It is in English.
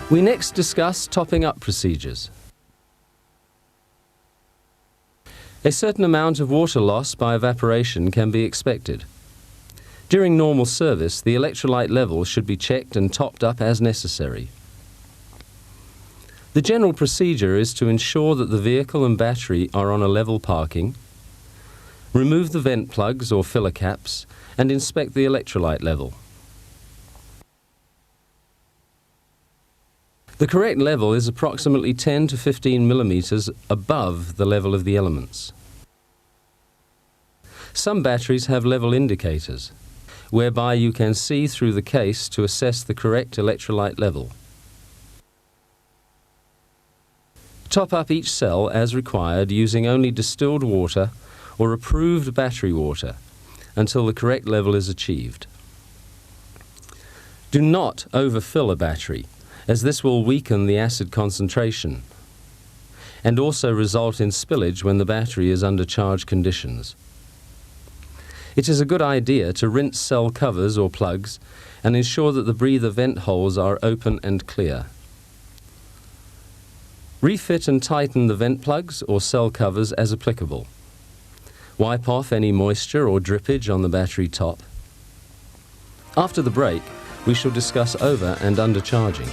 We next discuss topping up procedures. A certain amount of water loss by evaporation can be expected. During normal service, the electrolyte level should be checked and topped up as necessary. The general procedure is to ensure that the vehicle and battery are on a level parking, remove the vent plugs or filler caps, and inspect the electrolyte level. The correct level is approximately 10 to 15 millimeters above the level of the elements. Some batteries have level indicators, whereby you can see through the case to assess the correct electrolyte level. Top up each cell as required using only distilled water or approved battery water until the correct level is achieved. Do not overfill a battery, as this will weaken the acid concentration and also result in spillage when the battery is under charge conditions. It is a good idea to rinse cell covers or plugs and ensure that the breather vent holes are open and clear. Refit and tighten the vent plugs or cell covers as applicable. Wipe off any moisture or drippage on the battery top. After the break, we shall discuss over and undercharging.